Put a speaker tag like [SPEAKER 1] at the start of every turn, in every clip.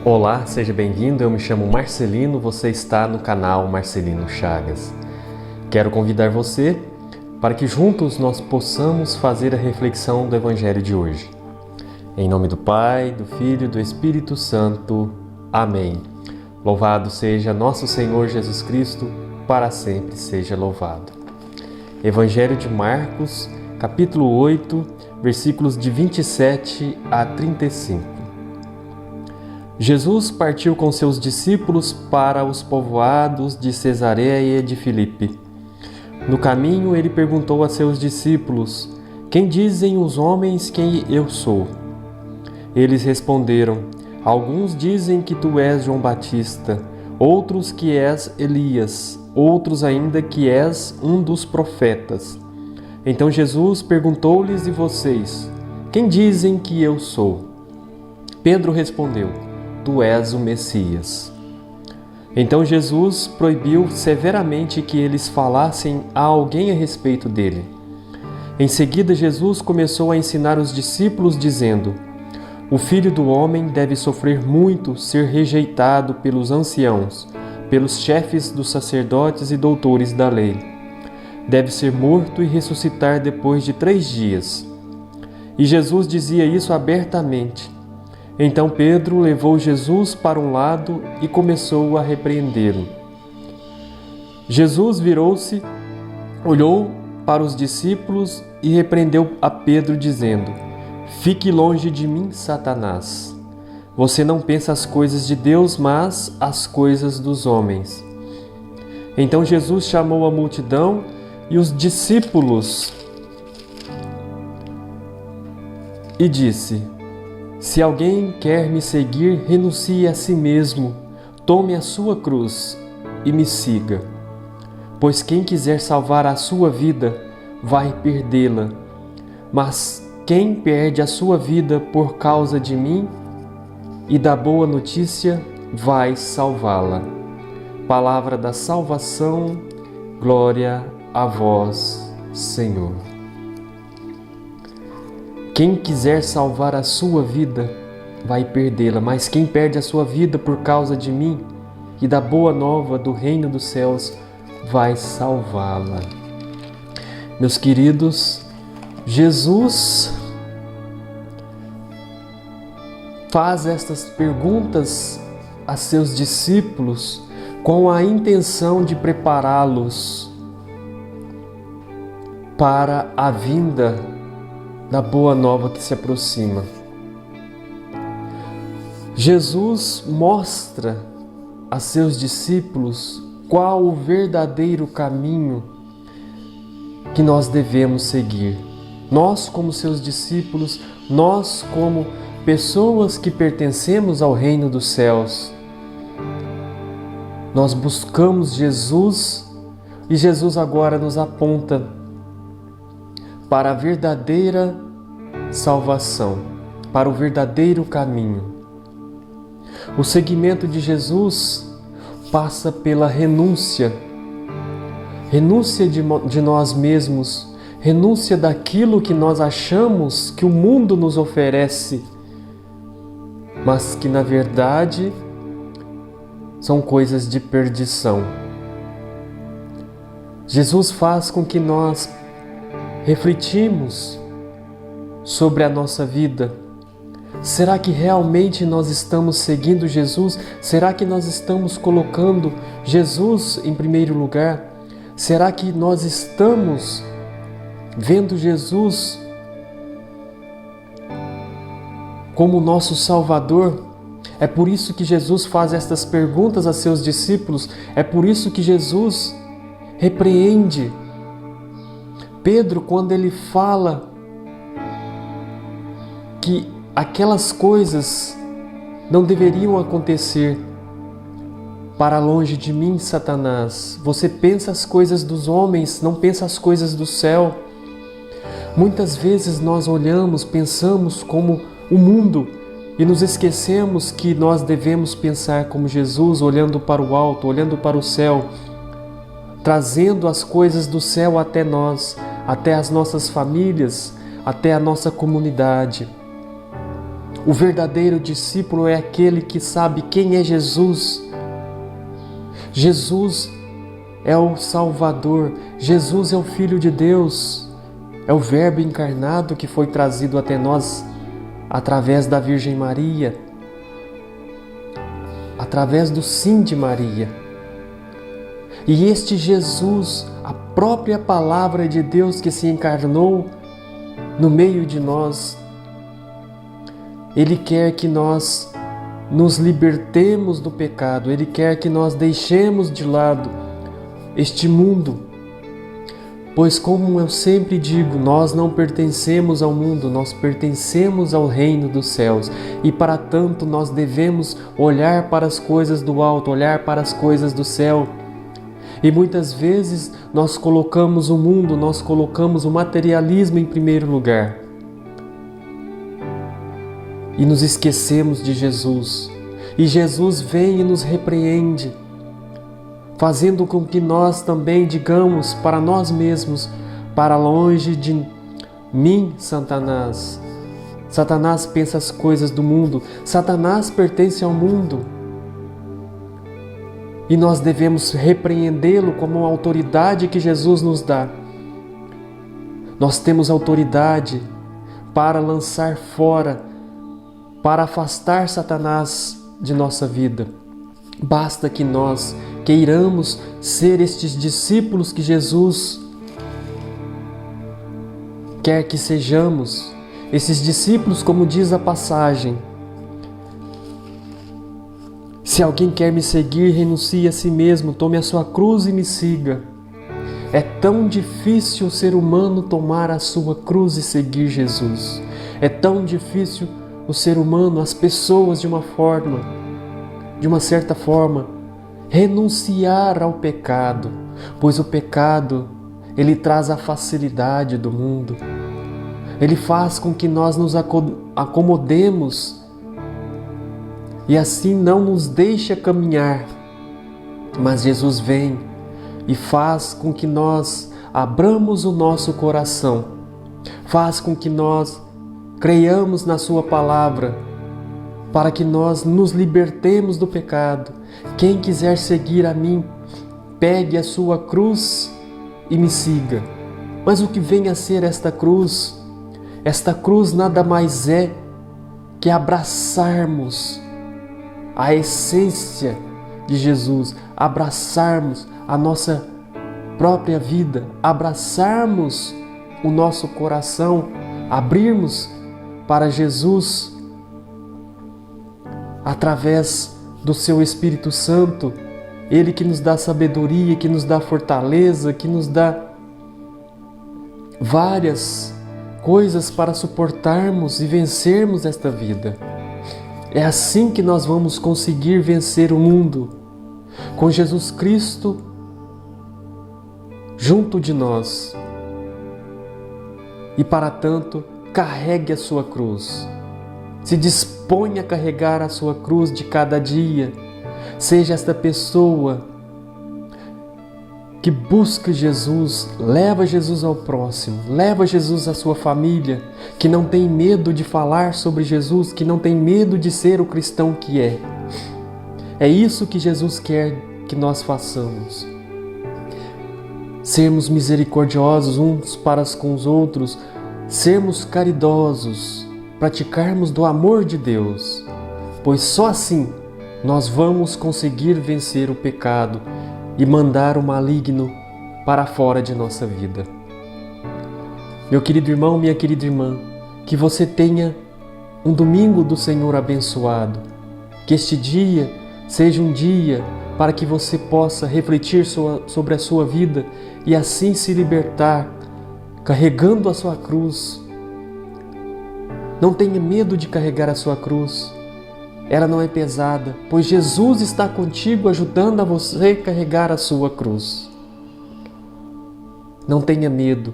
[SPEAKER 1] Olá, seja bem-vindo, eu me chamo Marcelino, você está no canal Marcelino Chagas. Quero convidar você para que juntos nós possamos fazer a reflexão do Evangelho de hoje. Em nome do Pai, do Filho e do Espírito Santo. Amém. Louvado seja nosso Senhor Jesus Cristo, para sempre seja louvado. Evangelho de Marcos, capítulo 8, versículos de 27 a 35. Jesus partiu com seus discípulos para os povoados de Cesareia e de Filipe. No caminho, ele perguntou a seus discípulos: "Quem dizem os homens que eu sou?" Eles responderam: "Alguns dizem que tu és João Batista, outros que és Elias, outros ainda que és um dos profetas." Então Jesus perguntou-lhes: "E vocês? Quem dizem que eu sou?" Pedro respondeu: "Tu és o Messias." Então Jesus proibiu severamente que eles falassem a alguém a respeito dele. Em seguida, Jesus começou a ensinar os discípulos, dizendo: "O Filho do Homem deve sofrer muito, ser rejeitado pelos anciãos, pelos chefes dos sacerdotes e doutores da lei. Deve ser morto e ressuscitar depois de 3 dias." E Jesus dizia isso abertamente. Então Pedro levou Jesus para um lado e começou a repreendê-lo. Jesus virou-se, olhou para os discípulos e repreendeu a Pedro, dizendo: "Fique longe de mim, Satanás. Você não pensa as coisas de Deus, mas as coisas dos homens." Então Jesus chamou a multidão e os discípulos e disse: "Se alguém quer me seguir, renuncie a si mesmo, tome a sua cruz e me siga. Pois quem quiser salvar a sua vida, vai perdê-la. Mas quem perde a sua vida por causa de mim e da boa notícia, vai salvá-la." Palavra da salvação, glória a vós, Senhor. Quem quiser salvar a sua vida, vai perdê-la, mas quem perde a sua vida por causa de mim e da boa nova do reino dos céus, vai salvá-la. Meus queridos, Jesus faz estas perguntas a seus discípulos com a intenção de prepará-los para a vinda da boa nova que se aproxima. Jesus mostra a seus discípulos qual o verdadeiro caminho que nós devemos seguir. Nós, como seus discípulos, nós, como pessoas que pertencemos ao reino dos céus, nós buscamos Jesus e Jesus agora nos aponta para a verdadeira salvação, para o verdadeiro caminho. O seguimento de Jesus passa pela renúncia de nós mesmos, renúncia daquilo que nós achamos que o mundo nos oferece, mas que na verdade são coisas de perdição. Jesus faz com que nós refletimos sobre a nossa vida. Será que realmente nós estamos seguindo Jesus? Será que nós estamos colocando Jesus em primeiro lugar? Será que nós estamos vendo Jesus como nosso Salvador? É por isso que Jesus faz estas perguntas a seus discípulos. É por isso que Jesus repreende Pedro quando ele fala que aquelas coisas não deveriam acontecer. "Para longe de mim, Satanás. Você pensa as coisas dos homens, não pensa as coisas do céu." Muitas vezes nós olhamos, pensamos como o mundo e nos esquecemos que nós devemos pensar como Jesus, olhando para o alto, olhando para o céu, trazendo as coisas do céu até nós, até as nossas famílias, até a nossa comunidade. O verdadeiro discípulo é aquele que sabe quem é Jesus. Jesus é o Salvador, Jesus é o Filho de Deus, é o Verbo encarnado que foi trazido até nós através da Virgem Maria, através do sim de Maria. E este Jesus, a própria palavra de Deus que se encarnou no meio de nós, Ele quer que nós nos libertemos do pecado, Ele quer que nós deixemos de lado este mundo, pois, como eu sempre digo, nós não pertencemos ao mundo, nós pertencemos ao reino dos céus, e para tanto nós devemos olhar para as coisas do alto, olhar para as coisas do céu. E muitas vezes nós colocamos o mundo, nós colocamos o materialismo em primeiro lugar. E nos esquecemos de Jesus. E Jesus vem e nos repreende, fazendo com que nós também digamos para nós mesmos: para longe de mim, Satanás. Satanás pensa as coisas do mundo, Satanás pertence ao mundo. E nós devemos repreendê-lo como a autoridade que Jesus nos dá. Nós temos autoridade para lançar fora, para afastar Satanás de nossa vida. Basta que nós queiramos ser estes discípulos que Jesus quer que sejamos. Esses discípulos, como diz a passagem: se alguém quer me seguir, renuncie a si mesmo, tome a sua cruz e me siga. É tão difícil o ser humano tomar a sua cruz e seguir Jesus. É tão difícil o ser humano, as pessoas de uma certa forma, renunciar ao pecado, pois o pecado, ele traz a facilidade do mundo. Ele faz com que nós nos acomodemos e assim não nos deixa caminhar. Mas Jesus vem e faz com que nós abramos o nosso coração, faz com que nós creiamos na Sua palavra, para que nós nos libertemos do pecado. Quem quiser seguir a mim, pegue a sua cruz e me siga. Mas o que vem a ser esta cruz? Esta cruz nada mais é que abraçarmos a essência de Jesus, abraçarmos a nossa própria vida, abraçarmos o nosso coração, abrirmos para Jesus através do seu Espírito Santo, Ele que nos dá sabedoria, que nos dá fortaleza, que nos dá várias coisas para suportarmos e vencermos esta vida. É assim que nós vamos conseguir vencer o mundo, com Jesus Cristo junto de nós. E para tanto, carregue a sua cruz. Se disponha a carregar a sua cruz de cada dia. Seja esta pessoa que busca Jesus, leva Jesus ao próximo, leva Jesus à sua família, que não tem medo de falar sobre Jesus, que não tem medo de ser o cristão que é. É isso que Jesus quer que nós façamos. Sermos misericordiosos uns para com os outros, sermos caridosos, praticarmos do amor de Deus, pois só assim nós vamos conseguir vencer o pecado e mandar o maligno para fora de nossa vida. Meu querido irmão, minha querida irmã, que você tenha um domingo do Senhor abençoado, que este dia seja um dia para que você possa refletir sobre a sua vida e assim se libertar, carregando a sua cruz. Não tenha medo de carregar a sua cruz. Ela não é pesada, pois Jesus está contigo ajudando a você a carregar a sua cruz. Não tenha medo.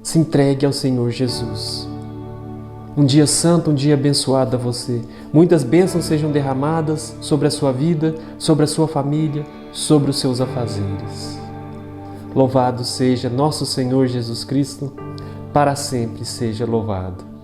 [SPEAKER 1] Se entregue ao Senhor Jesus. Um dia santo, um dia abençoado a você. Muitas bênçãos sejam derramadas sobre a sua vida, sobre a sua família, sobre os seus afazeres. Louvado seja nosso Senhor Jesus Cristo, para sempre seja louvado.